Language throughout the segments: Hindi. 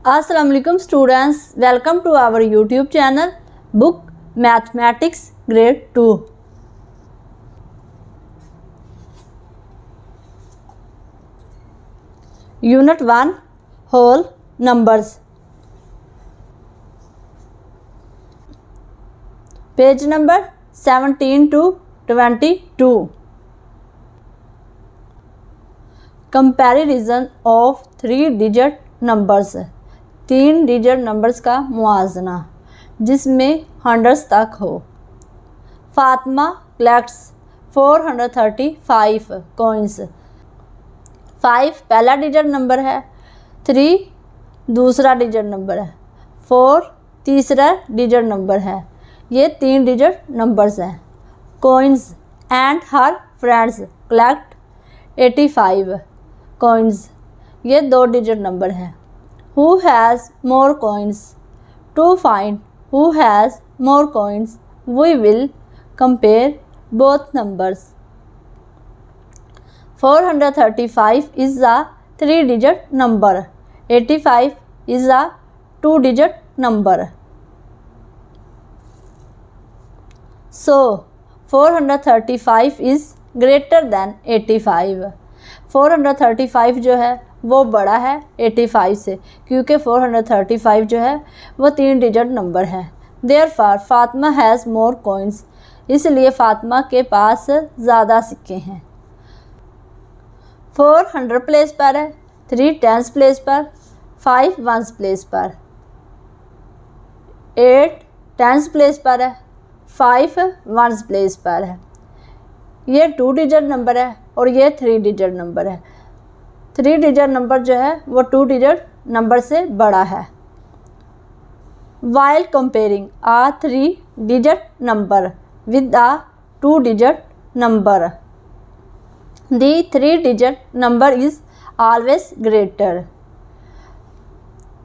अस्सलाम वालेकुम students, welcome to our YouTube channel book mathematics grade 2। Unit 1 whole numbers, page number 17 to 22। Comparison of 3 digit numbers, 3 digit numbers का मुआजना जिसमें हंड्रेड्स तक हो। Fatima collects 435 coins. 5 पहला डिजिट नंबर है, 3 दूसरा डिजिट नंबर है, 4 तीसरा डिजिट नंबर है। ये 3 डिजिट नंबर्स हैं। Coins and her friends collect 85 coins, ये 2 डिजिट नंबर है। Who has more coins? To find who has more coins, we will compare both numbers. 435 is a 3-digit number. 85 is a 2-digit number. So 435 is greater than 85. 435 जो है वो बड़ा है 85 से, क्योंकि 435 जो है वो 3 डिजिट नंबर है। Therefore Fatima has more coins, इसलिए फातिमा के पास ज़्यादा सिक्के हैं। 4 100 प्लेस पर है, 3 टेंस प्लेस पर, 5 वंस प्लेस पर, 8 टेंस प्लेस पर है, 5 वंस प्लेस पर है। ये 2 डिजिट नंबर है और ये 3 डिजिट नंबर है। 3 डिजिट नंबर जो है वो 2 डिजिट नंबर से बड़ा है। While comparing a 3 digit number with a 2 digit number, the 3 digit number is always greater.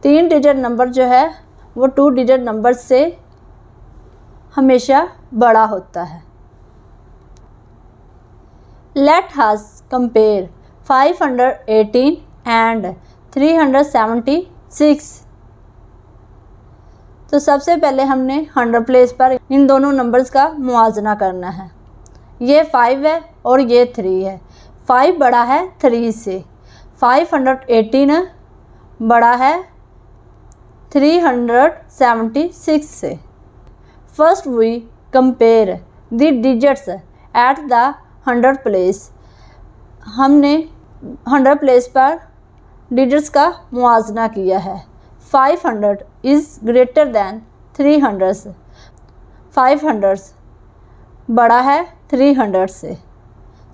3 digit number जो है वो 2 डिजिट नंबर से हमेशा बड़ा होता है। Late us compare 518 and 376। तो सबसे पहले हमने 100 प्लेस पर इन दोनों नंबर्स का मुआवजा करना है। ये 5 है और ये 3 है। 5 बड़ा है 3 से, 518 बड़ा है 376 से। First we compare the digits at the 100 place. हमने 100 प्लेस पर डिजिट्स का मुआवजा किया है। 500 इज़ ग्रेटर दैन 300। 500 बड़ा है 300 से।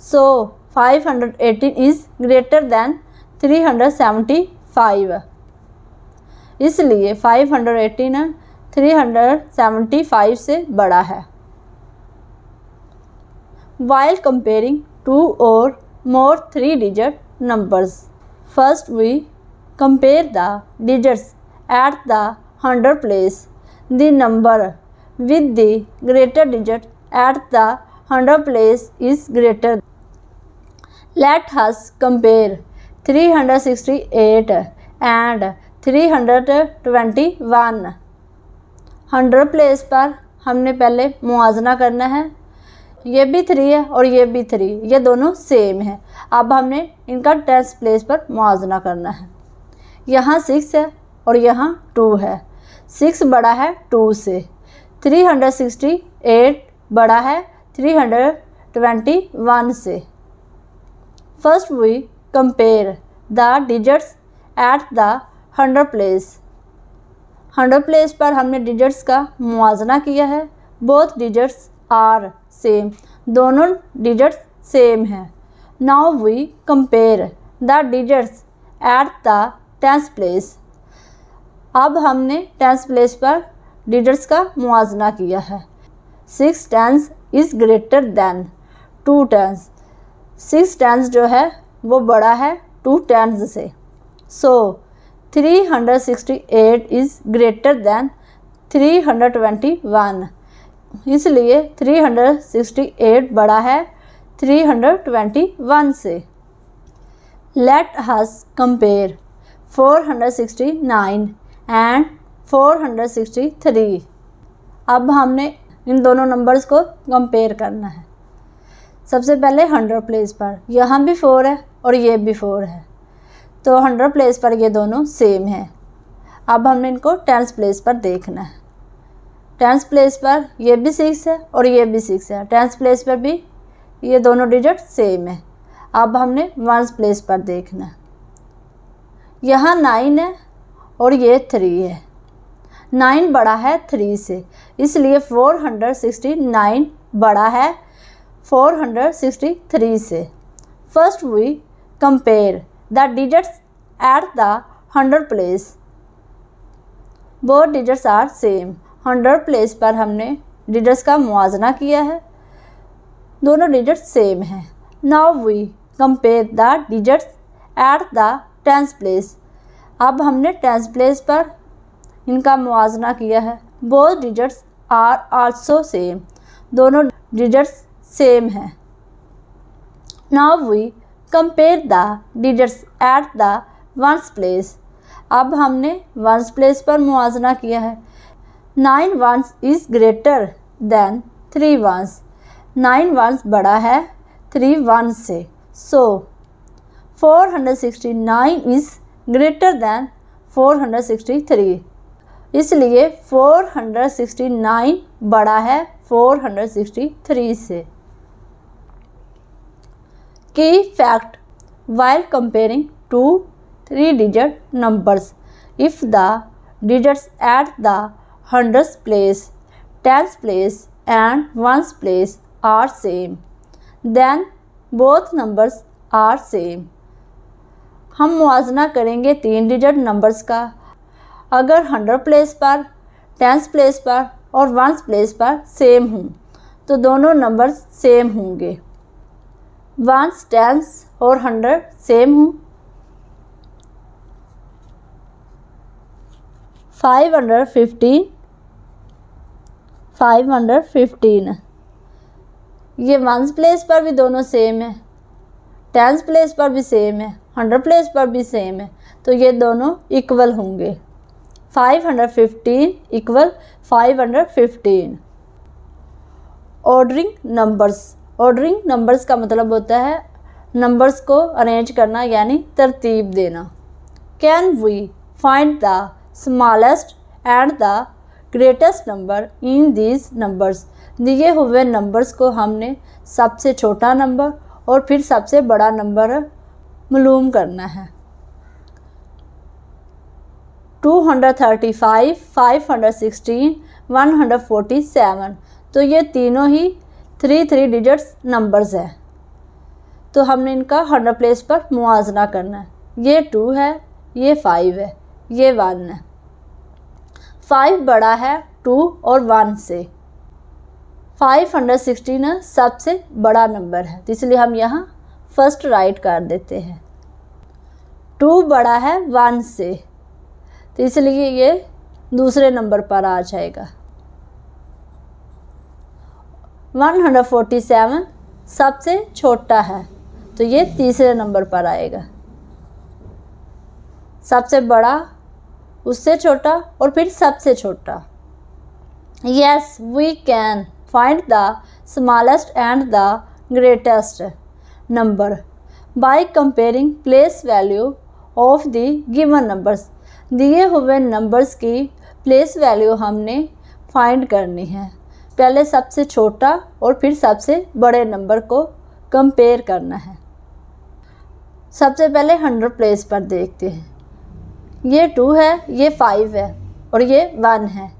सो 518 इज़ ग्रेटर दैन 375। इसलिए 518 375 से बड़ा है। वाइल कंपेयरिंग 2 और more 3 digit numbers, first we compare the digits at the 100 place. The number with the greater digit at the 100 place is greater. Let us compare 368 and 321। 100 place पर हमने पहले मुआवजा करना है। ये भी 3 है और ये भी 3, ये दोनों सेम है। अब हमने इनका टेंस प्लेस पर मुआवजा करना है। यहाँ 6 है और यहाँ 2 है। 6 बड़ा है 2 से। 368 बड़ा है 321 से। First we compare the digits at the 100 place. 100 place पर हमने डिजिट्स का मुआवजा किया है। बोथ डिजिट्स आर सेम, दोनों डिजिट्स सेम हैं। Now we compare the digits at the tens place. अब हमने टेंस प्लेस पर डिजिट्स का मुआवजा किया है। 6 tens is greater than 2 tens. 6 tens जो है वो बड़ा है 2 टेंस से। So 368 is greater than 321। इसलिए 368 बड़ा है 321 से। Let us compare 469 and 463। अब हमने इन दोनों नंबर्स को कंपेयर करना है। सबसे पहले 100 प्लेस पर यहाँ भी 4 है और ये भी 4 है, तो 100 प्लेस पर ये दोनों सेम है। अब हमने इनको 10 प्लेस पर देखना है। 10 प्लेस पर ये भी 6 है और ये भी 6 है, 10 प्लेस पर भी ये दोनों डिजिट सेम है। अब हमने 1 प्लेस पर देखना है। यहाँ 9 है और ये 3 है। 9 बड़ा है 3 से, इसलिए 469 बड़ा है 463 से। First we compare the digits at the 100 place. Both digits are same. 100 place पर हमने डिजिट्स का मुआजना किया है, दोनों डिजिट्स सेम हैं। Now we compare the digits at the 10th place. अब हमने 10th प्लेस पर इनका मुआजना किया है। Both digits are also same, दोनों डिजिट्स सेम हैं। Now we compare the digits at the 1st place. अब हमने 1st प्लेस पर मुआजना किया है। 9 ones is greater then 3 ones। 9 ones बड़ा है 3 ones से, सो 469 इज़ ग्रेटर दैन 463। इसलिए 469 बड़ा है 463 से। की fact while comparing two 3-digit numbers, if the digits at the 100th place, 10th place and 1st place are same, then both numbers are same। हम मुआजना करेंगे 3 डिजिट नंबर्स का। अगर 100 प्लेस पर, 10th प्लेस पर और 1st प्लेस पर सेम हों तो दोनों नंबर्स सेम होंगे। 1, 10 और 100 सेम हों। 515 515 ये 1st प्लेस पर भी दोनों सेम है, 10th प्लेस पर भी सेम है, 100 प्लेस पर भी सेम है, तो ये दोनों इक्वल होंगे। 515 equal 515। Ordering numbers. Ordering numbers का मतलब होता है नंबर्स को अरेंज करना, यानी तरतीब देना। Can we find the smallest and the greatest number in these numbers. दिए हुए नंबर्स को हमने सबसे छोटा नंबर और फिर सबसे बड़ा नंबर मालूम करना है। 235, 516, 147, तो ये तीनों ही 3 डिजिट्स नंबर्स हैं, तो हमने इनका 100 प्लेस पर मुआजना करना है। ये 2 है, ये 5 है, ये 1 है। 5 बड़ा है 2 और 1 से। 516 सबसे बड़ा नंबर है, तो इसलिए हम यहाँ फर्स्ट राइट कर देते हैं। 2 बड़ा है 1 से, तो इसलिए ये दूसरे नंबर पर आ जाएगा। 147 सबसे छोटा है, तो ये तीसरे नंबर पर आएगा। सबसे बड़ा, उससे छोटा और फिर सबसे छोटा। Yes we can find the smallest and the greatest number by comparing place value of the given numbers. दिए हुए नंबर्स की प्लेस वैल्यू हमने फाइंड करनी है। पहले सबसे छोटा और फिर सबसे बड़े नंबर को कंपेयर करना है। सबसे पहले 100 प्लेस पर देखते हैं। ये 2 है, ये 5 है और ये 1 है।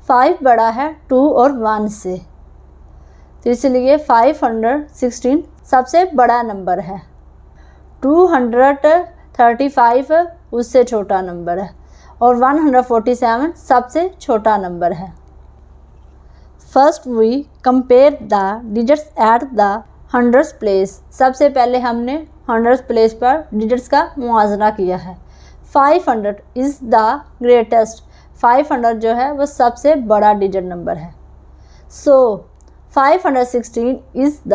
5 बड़ा है 2 और 1 से, तो इसलिए 516 सबसे बड़ा नंबर है। 235 उससे छोटा नंबर है और 147 सबसे छोटा नंबर है। First we compare the digits at the 100th place. सबसे पहले हमने 100th प्लेस पर डिजिट्स का मुआजना किया है। 500 इज़ द ग्रेटेस्ट। 500 जो है वो सबसे बड़ा डिजिट नंबर है। So 516 is the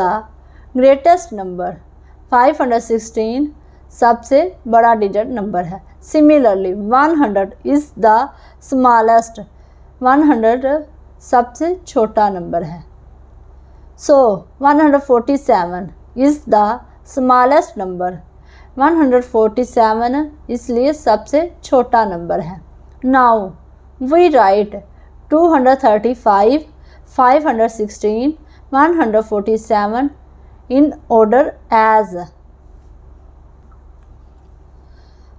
greatest number. 516 सबसे बड़ा डिजिट नंबर है। सिमिलरली 100 इज़ द स्मॉलेस्ट, 100 सबसे छोटा नंबर है। So 147 is the smallest number, 147 इसलिए सबसे छोटा नंबर है। Now we write 235, 516, 147 in order as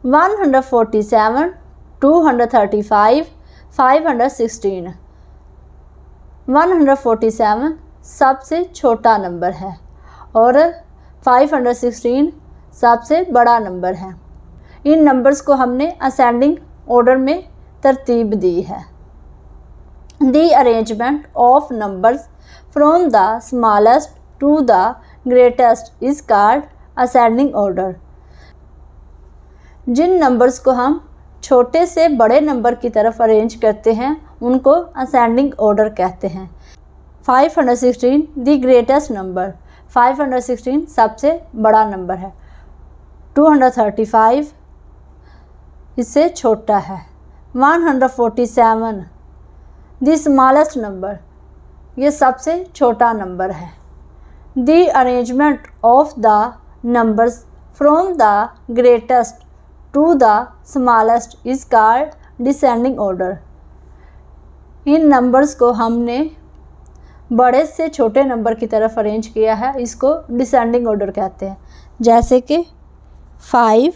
147, 235, 516। 147 सबसे छोटा नंबर है और 516 सबसे बड़ा नंबर है। इन नंबर्स को हमने असेंडिंग ऑर्डर में तरतीब दी है। The arrangement of numbers from the smallest to the greatest is called ascending order. जिन नंबर्स को हम छोटे से बड़े नंबर की तरफ अरेंज करते हैं उनको असेंडिंग ऑर्डर कहते हैं। 516 द ग्रेटेस्ट नंबर, 516 सबसे बड़ा नंबर है। 235 इससे छोटा है। 147 द स्मॉलेस्ट नंबर, ये सबसे छोटा नंबर है। The arrangement of the numbers from the greatest to the smallest is called descending order. इन नंबर्स को हमने बड़े से छोटे नंबर की तरफ अरेंज किया है, इसको डिसेंडिंग ऑर्डर कहते हैं। जैसे कि 5,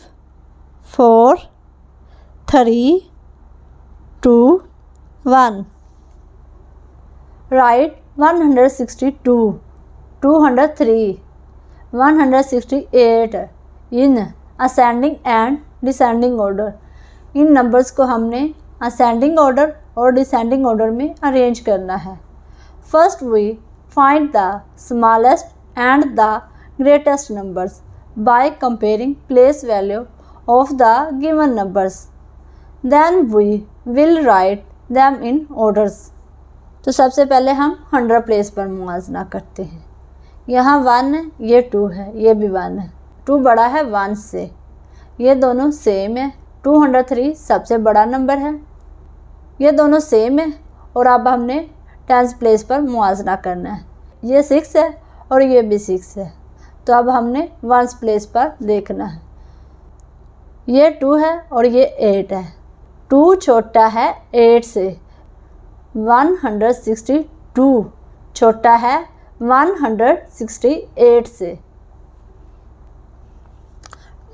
4, 3, 2, 1। Write 162, 203, 168 in ascending and descending order. इन नंबर्स को हमने असेंडिंग ऑर्डर और डिसेंडिंग ऑर्डर में अरेंज करना है। First we find the smallest and the greatest numbers by comparing place value of the given numbers, then we will write them in orders. तो सबसे पहले हम 100 प्लेस पर मुआवजा करते हैं। यहाँ 1 है, ये 2 है, ये भी 1 है। 2 बड़ा है 1 से, ये दोनों सेम है। 203 सबसे बड़ा नंबर है, ये दोनों सेम है। और अब हमने 10 प्लेस पर मुआवजा करना है। ये 6 है और ये भी 6 है, तो अब हमने 1 प्लेस पर देखना है। ये 2 है और ये 8 है। 2 छोटा है 8 से। 162 छोटा है 168 से।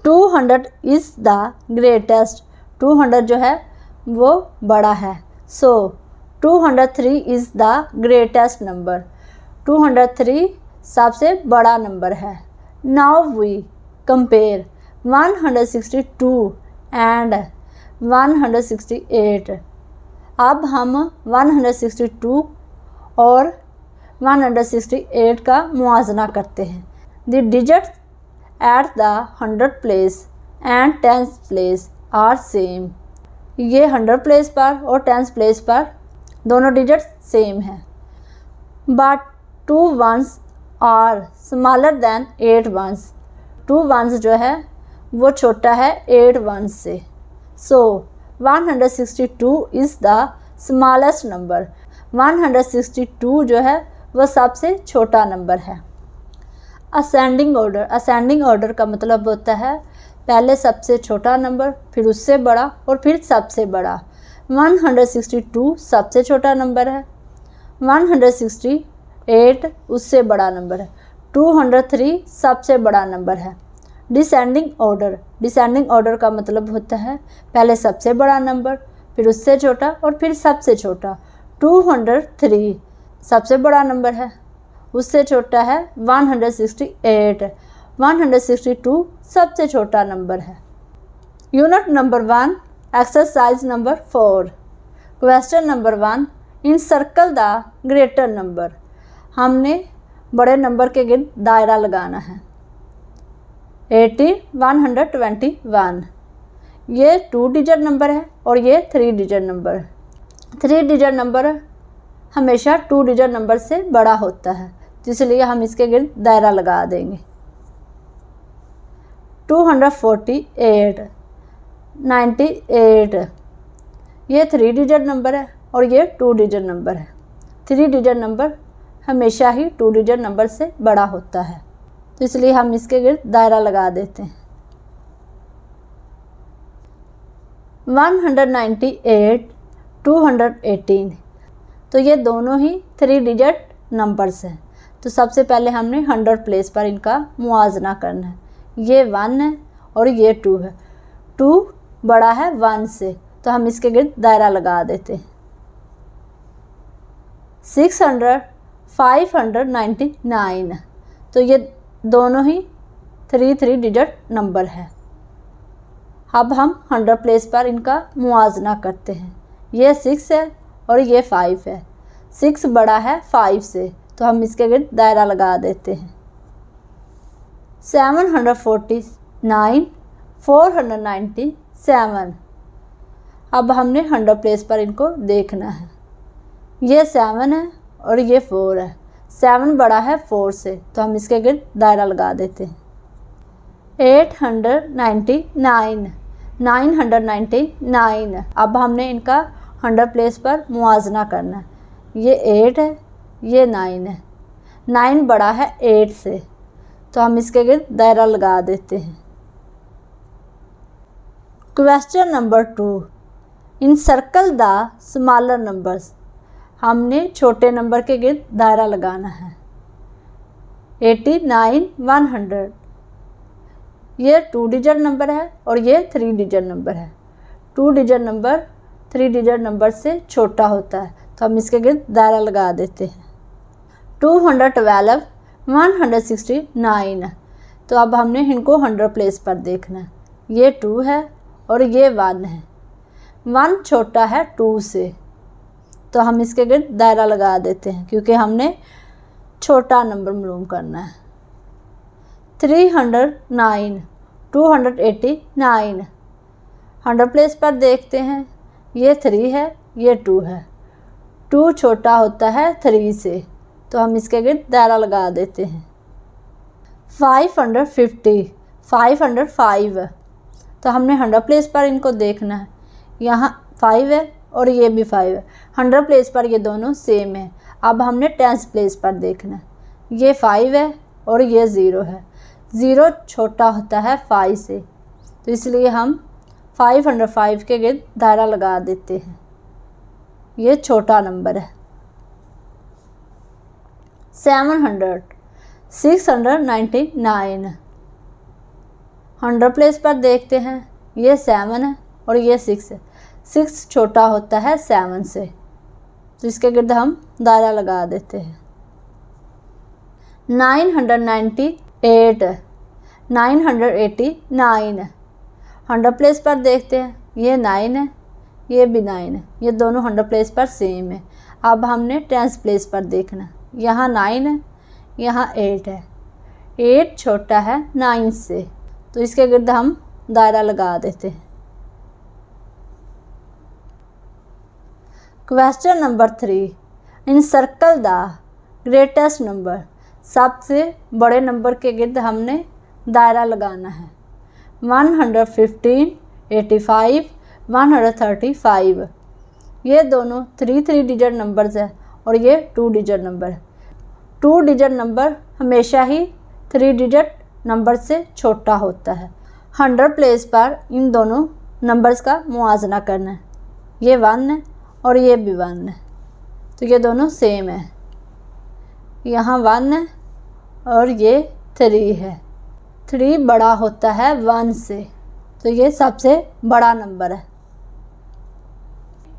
200 इज़ द ग्रेटेस्ट, 200 जो है वो बड़ा है। So 203 is the greatest number, 203 सबसे बड़ा नंबर है। Now we compare 162 and 168। अब हम 162 और 168 का मुआवजा करते हैं। The digits at the 100 place and 10th place are same. ये 100 प्लेस पर और 10th प्लेस पर दोनों डिजिट्स सेम हैं। But 2 ones are smaller than 8 ones। 2 ones जो है वो छोटा है 8 ones से। सो 162 इज़ द स्मॉलेस्ट नंबर, 162 जो है वह सबसे छोटा नंबर है। असेंडिंग ऑर्डर, असेंडिंग ऑर्डर का मतलब होता है पहले सबसे छोटा नंबर, फिर उससे बड़ा और फिर सबसे बड़ा। 162 सबसे छोटा नंबर है, 168 उससे बड़ा नंबर है, 203 सबसे बड़ा नंबर है। डिसेंडिंग ऑर्डर, डिसेंडिंग ऑर्डर का मतलब होता है पहले सबसे बड़ा नंबर, फिर उससे छोटा और फिर सबसे छोटा। 203 सबसे बड़ा नंबर है, उससे छोटा है 168, 162 सबसे छोटा नंबर है। Unit number 1, exercise number 4। Question number 1, in circle the greater number. हमने बड़े नंबर के गिर्द दायरा लगाना है। 80, 121। ये 2 डिजिट नंबर है और ये 3 डिजिट नंबर है। 3 डिजिट नंबर हमेशा 2 डिजिट नंबर से बड़ा होता है, तो इसलिए हम इसके गिर्द दायरा लगा देंगे। 248, 98, ये 3 डिजिट नंबर है और ये 2 डिजिट नंबर है। 3 डिजिट नंबर हमेशा ही 2 डिजिट नंबर से बड़ा होता है, तो इसलिए हम इसके गिर्द दायरा लगा देते हैं। 198, 218, तो ये दोनों ही 3 डिजिट नंबर्स हैं। तो सबसे पहले हमने 100 प्लेस पर इनका मुआवजना करना है। ये 1 है और ये 2 है। 2 बड़ा है 1 से, तो हम इसके गिर्द दायरा लगा देते हैं। 600, 599, तो ये दोनों ही 3 डिजिट नंबर है। अब हम 100 प्लेस पर इनका मुआवजना करते हैं। ये 6 है और ये 5 है। 6 बड़ा है 5 से, तो हम इसके गिर्द दायरा लगा देते हैं। 749, 497, अब हमने 100 प्लेस पर इनको देखना है। ये 7 है और ये 4 है। 7 बड़ा है 4 से, तो हम इसके गिर्द दायरा लगा देते हैं। 899, 999, अब हमने इनका 100 प्लेस पर मुआवजना करना है। ये 8 है, ये 9 है। 9 बड़ा है 8 से, तो हम इसके गिर्द दायरा लगा देते हैं। Question number 2, encircle the smaller numbers, हमने छोटे नंबर के गिर्द दायरा लगाना है। 89, 100, ये 2 डिजिट नंबर है और ये 3 डिजिट नंबर है। 2 डिजिट नंबर 3 डिजिट नंबर से छोटा होता है, तो हम इसके गिर्द दायरा लगा देते हैं। 212, 169, तो अब हमने इनको 100 प्लेस पर देखना है। ये 2 है और ये 1 है। 1 छोटा है 2 से, तो हम इसके गिर्द दायरा लगा देते हैं, क्योंकि हमने छोटा नंबर मालूम करना है। 309, 289, 100 प्लेस पर देखते हैं। ये 3 है, ये 2 है। 2 छोटा होता है 3 से, तो हम इसके गिर्द दायरा लगा देते हैं। 550, 505, तो हमने 100 प्लेस पर इनको देखना है। यहाँ 5 है और ये भी 5 है। 100 प्लेस पर ये दोनों सेम है। अब हमने 10 प्लेस पर देखना है। ये 5 है और ये 0 है। 0 छोटा होता है 5 से, तो इसलिए हम 505 के गिर्द दायरा लगा देते हैं। ये छोटा नंबर है। 700, 699, 100 प्लेस पर देखते हैं। ये 7 है और ये 6 है। 6 छोटा होता है 7 से, तो इसके गिर्द हम दायरा लगा देते हैं। 998, 989, 100 प्लेस पर देखते हैं। ये 9 है, ये भी 9 है। ये दोनों 100 प्लेस पर सेम है। अब हमने 10 प्लेस पर देखना। यहाँ 9 है, यहाँ 8 है। 8 छोटा है 9 से, तो इसके गिर्द हम दायरा लगा देते हैं। Question number 3, encircle the greatest number, सबसे बड़े नंबर के गिर्द हमने दायरा लगाना है। 115, 85, 135, ये दोनों 3 डिजिट नंबर्स है और ये 2 डिजिट नंबर है। 2 डिजिट नंबर हमेशा ही 3 डिजिट नंबर से छोटा होता है। 100 प्लेस पर इन दोनों नंबर्स का मुआवजना करना है। ये 1 है और ये भी 1 है, तो ये दोनों सेम है। यहाँ 1 है और ये 3 है। 3 बड़ा होता है 1 से, तो ये सबसे बड़ा नंबर है।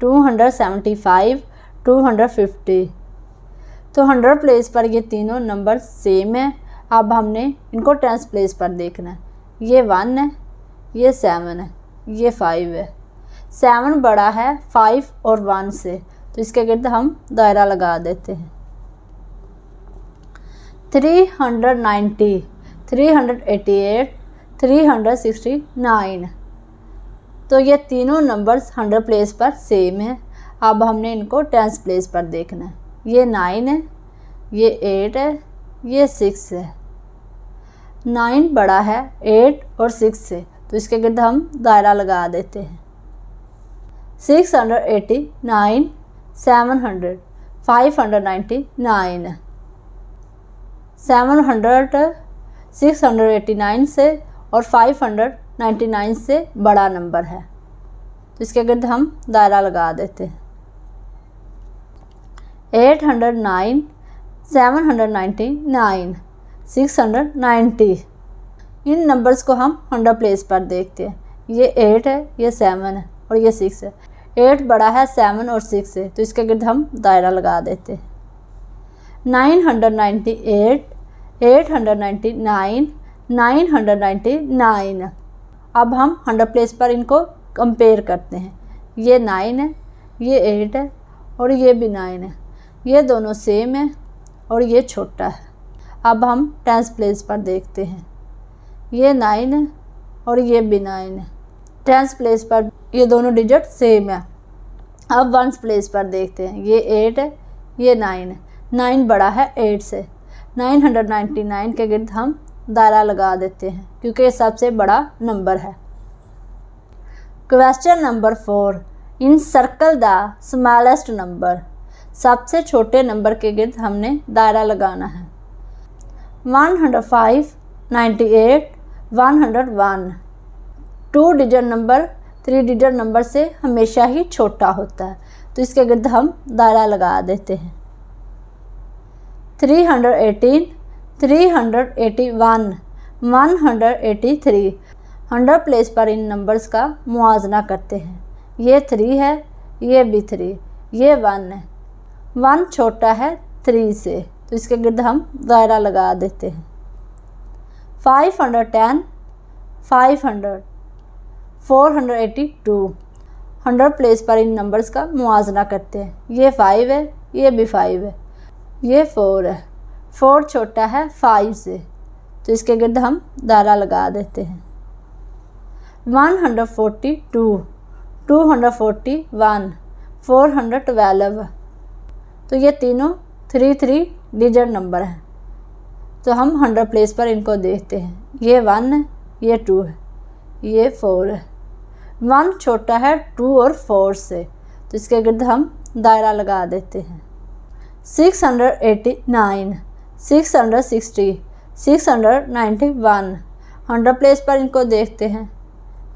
275, 250, तो 100 प्लेस पर ये तीनों नंबर सेम है। अब हमने इनको 10 प्लेस पर देखना है। ये 1 है, ये 7 है, ये 5 है। 7 बड़ा है 5 और 1 से, तो इसके गिर्द हम दायरा लगा देते हैं। 390, 388, 369, तो ये तीनों नंबर्स 100 प्लेस पर सेम है। अब हमने इनको 10 प्लेस पर देखना है। ये 9 है, ये 8 है, ये 6 है। 9 बड़ा है 8 और 6 से, तो इसके गिर्द हम दायरा लगा देते हैं। 689, 700, 599, 700 689 से और 599 से बड़ा नंबर है, तो इसके गिर्द हम दायरा लगा देते हैं। 809, 799, 690, इन नंबर्स को हम 100 प्लेस पर देखते हैं। ये 8 है, ये 7 है और ये 6 है। 8 बड़ा है 7 और 6 से, तो इसके गिर्द हम दायरा लगा देते हैं। 998, 899, 999, अब हम 100 प्लेस पर इनको कंपेयर करते हैं। ये 9 है, ये 8 है और ये भी 9 है, ये दोनों सेम है और ये छोटा है। अब हम 10 प्लेस पर देखते हैं। ये 9 है और ये भी 9 है, 10 प्लेस पर ये दोनों डिजिट सेम है। अब 1 प्लेस पर देखते हैं। ये 8 है, ये 9 है, 9 बड़ा है 8 से, 999 के गिर्द हम दायरा लगा देते हैं क्योंकि ये सबसे बड़ा नंबर है। Question number 4, in circle the smallest number, सबसे छोटे नंबर के गिर्द हमने दायरा लगाना है। 105, 98, 101, 2 डिजिट नंबर 3 डिजिट नंबर से हमेशा ही छोटा होता है, तो इसके गिर्द हम दायरा लगा देते हैं। 318, 381, 183, 100 प्लेस पर इन नंबर्स का मुआजना करते हैं। ये 3 है, ये भी 3, ये 1 है, 1 छोटा है 3 से, तो इसके गिर्द हम दायरा लगा देते हैं। 510, 500, 482, 100 प्लेस पर इन नंबर्स का मुआजना करते हैं। ये 5 है, ये भी 5 है, ये 4 है, 4 छोटा है 5 से, तो इसके गिर्द हम दायरा लगा देते हैं। 142, 241, 412, तो ये तीनों 3 डिजिट नंबर हैं, तो हम 100 प्लेस पर इनको देखते हैं। ये 1 है, ये 2 है, ये 4 है, 1 छोटा है 2 और 4 से, तो इसके गिर्द हम दायरा लगा देते हैं। 689, 660, 691, 100 प्लेस पर इनको देखते हैं।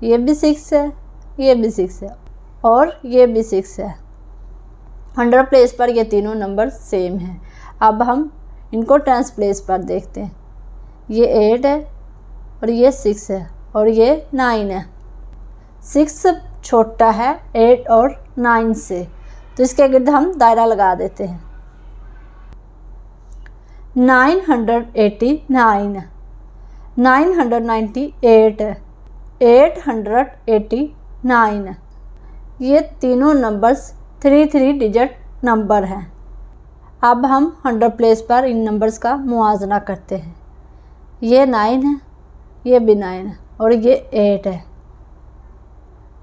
ये भी 6 है, ये भी 6 है और ये भी 6 है। 100 प्लेस पर ये तीनों नंबर सेम हैं। अब हम इनको 10 प्लेस पर देखते हैं। ये 8 है और ये 6 है और ये 9 है। 6 छोटा है 8 और 9 से, तो इसके गिर्द हम दायरा लगा देते हैं। 989, 998, 889, ये तीनों नंबर्स 3 डिजिट नंबर हैं। अब हम 100 प्लेस पर इन नंबर्स का मुआजना करते हैं। ये 9 है, ये भी 9 है और ये 8 है।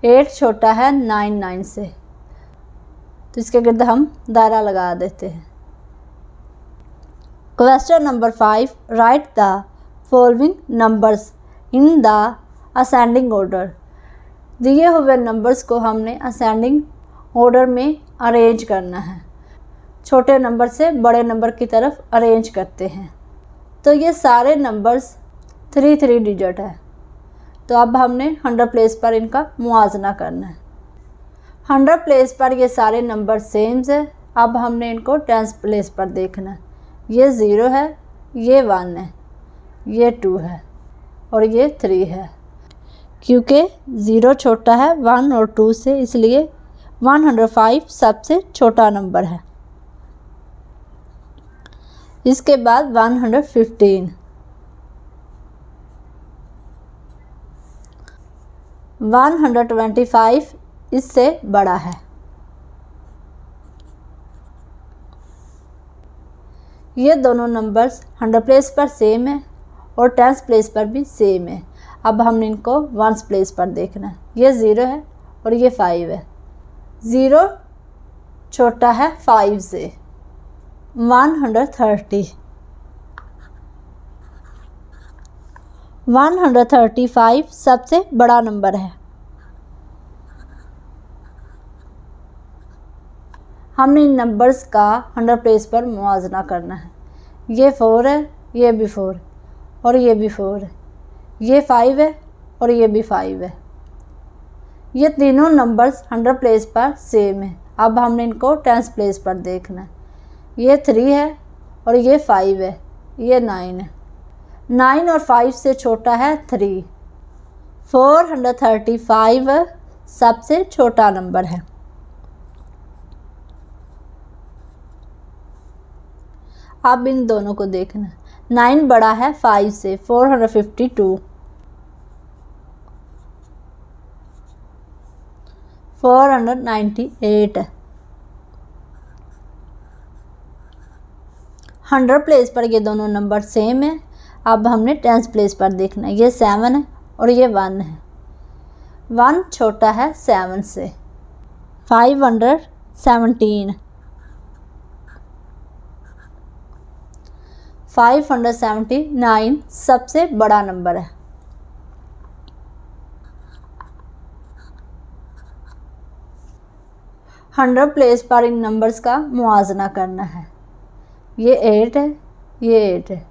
8 छोटा है 9 से, तो इसके गिर्द हम दायरा लगा देते हैं। Question number 5, right the following numbers in the ascending order. दिए हुए नंबर्स को हमने असेंडिंग ऑर्डर में अरेंज करना है। छोटे नंबर से बड़े नंबर की तरफ अरेंज करते हैं। तो ये सारे नंबर्स 3 डिजिट है, तो अब हमने 100 प्लेस पर इनका मुआजना करना है। 100 प्लेस पर ये सारे नंबर सेम है। अब हमने इनको 10 प्लेस पर देखना है। ये 0 है, ये 1 है, ये 2 है और ये 3 है। क्योंकि 0 छोटा है 1 और 2 से, इसलिए 105 सबसे छोटा नंबर है। इसके बाद 115, 125 इससे बड़ा है। ये दोनों नंबर्स 100 प्लेस पर सेम है और 10 प्लेस पर भी सेम है। अब हमने इनको 1 प्लेस पर देखना है। ये 0 है और ये 5 है। 0 छोटा है 5 से। 130, 135 सबसे बड़ा नंबर है। हमने इन नंबर्स का 100 प्लेस पर मुआवजा करना है। ये 4 है, ये भी 4 और ये भी 4 है, ये 5 है और ये भी 5 है। ये तीनों नंबर्स 100 प्लेस पर सेम है। अब हमने इनको 10 प्लेस पर देखना है। ये 3 है और ये 5 है, ये 9 है। 9 और 5 से छोटा है 3। 435 सबसे छोटा नंबर है। अब इन दोनों को देखना। 9 बड़ा है 5 से, 452। 498 है। 100 प्लेस पर ये दोनों नंबर सेम है। अब हमने 10 प्लेस पर देखना है। ये 7 है और ये 1 है। 1 छोटा है 7 से। 517। 579 सबसे बड़ा नंबर है। हंड्रेड प्लेस पर इन नंबर्स का मुआवजा करना है। ये 8 है, ये 8 है,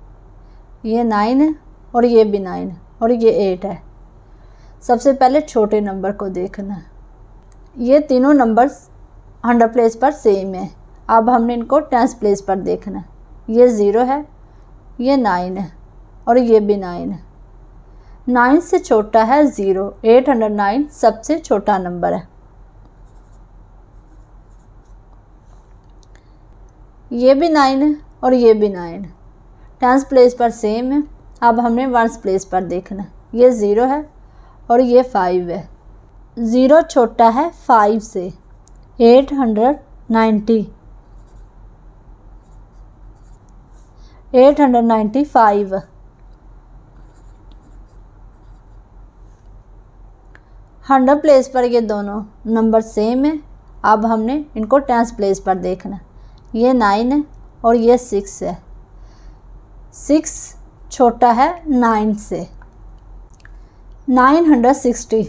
ये 9 है और ये भी 9 है और ये 8 है। सबसे पहले छोटे नंबर को देखना है। ये तीनों नंबर्स 100 प्लेस पर सेम है। अब हमने इनको 10 प्लेस पर देखना है। ये 0 है, ये 9 है और ये भी 9 है। 9 से छोटा है 0। 809 सबसे छोटा नंबर है। ये भी 9 है और ये भी 9 है। 10 प्लेस पर सेम है। अब हमने 1 प्लेस पर देखना है। ये 0 है और ये 5 है। 0 छोटा है 5 से। 890। 895। 100 प्लेस पर ये दोनों नंबर सेम है। अब हमने इनको 10 प्लेस पर देखना। ये 9 है और ये 6 है। 6 छोटा है 9 से। 960।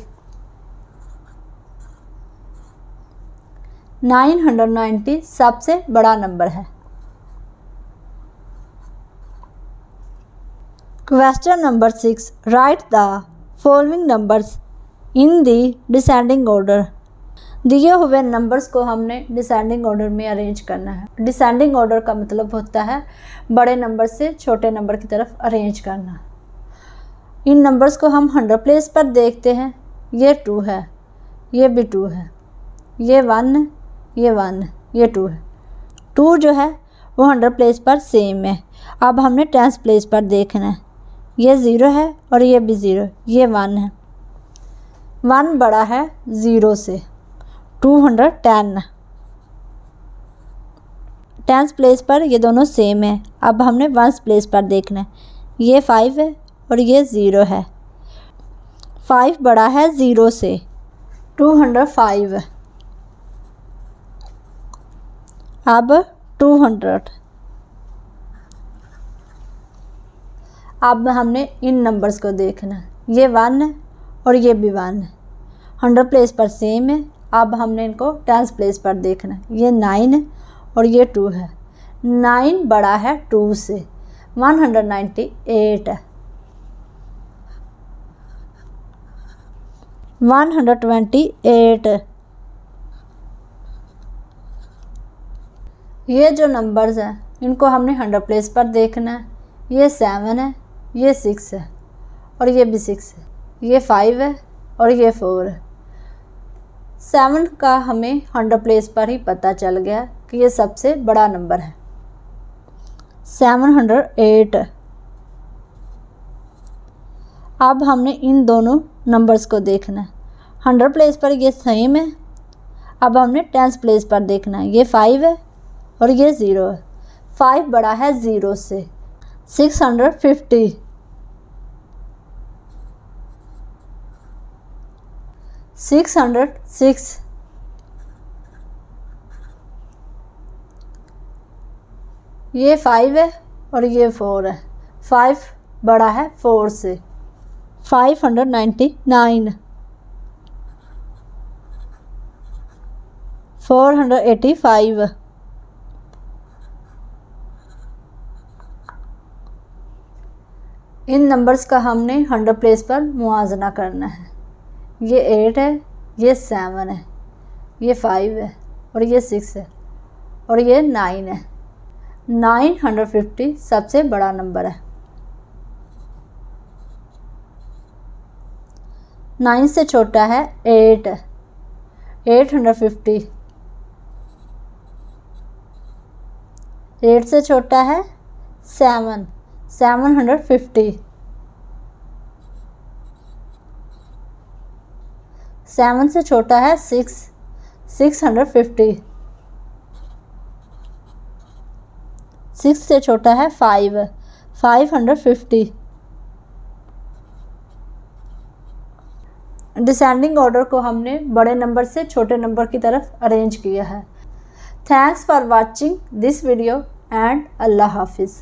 990 सबसे बड़ा नंबर है। Question number 6, right the following numbers in the descending order. दिए हुए नंबर्स को हमने डिसेंडिंग ऑर्डर में अरेंज करना है। डिसेंडिंग ऑर्डर का मतलब होता है बड़े नंबर से छोटे नंबर की तरफ अरेंज करना। इन नंबर्स को हम 100 प्लेस पर देखते हैं। ये 2 है, ये भी 2 है, ये 1 है, ये 1 है, ये 2 है। 2 जो है वो 100 प्लेस पर सेम है। अब हमने 10 प्लेस पर देखना है। ये 0 है और ये भी 0, ये 1 है। 1 बड़ा है 0 से। 210। 10 प्लेस पर ये दोनों सेम है। अब हमने 1 प्लेस पर देखना है। ये 5 है और ये 0 है। 5 बड़ा है 0 से। 205। अब 200। अब हमने इन नंबर्स को देखना है। ये 1 है और ये भी 1 है। 100 प्लेस पर सेम है। अब हमने इनको 10 प्लेस पर देखना है। ये 9 है और ये 2 है। 9 बड़ा है 2 से। 198 है। 128। ये जो नंबर्स हैं इनको हमने 100 प्लेस पर देखना है। ये 7 है, ये 6 है और ये भी 6 है। ये 5 है और ये 4 है। 7 का हमें 100 प्लेस पर ही पता चल गया कि ये सबसे बड़ा नंबर है। 708। अब हमने इन दोनों नंबर्स को देखना है। 100 प्लेस पर ये सेम है। अब हमने 10 प्लेस पर देखना है। ये 5 है और ये 0 है। 5 बड़ा है 0 से। 650। 606। ये 5 है और ये 4 है। 5 बड़ा है 4 से। 599, 485, 'इन नंबर्स का हमने 100 प्लेस पर मुआजना करना है। ये 8 है, ये 7 है, ये 5 है और ये 6 है और ये 9 है। 950 सबसे बड़ा नंबर है। 9 से छोटा है 8, 850। 8 से छोटा है 7, 750। 7 से छोटा है 6, 650। 6 से छोटा है 5, 550। डिसेंडिंग ऑर्डर को हमने बड़े नंबर से छोटे नंबर की तरफ अरेंज किया है। Thanks for watching this video and अल्लाह हाफिज़।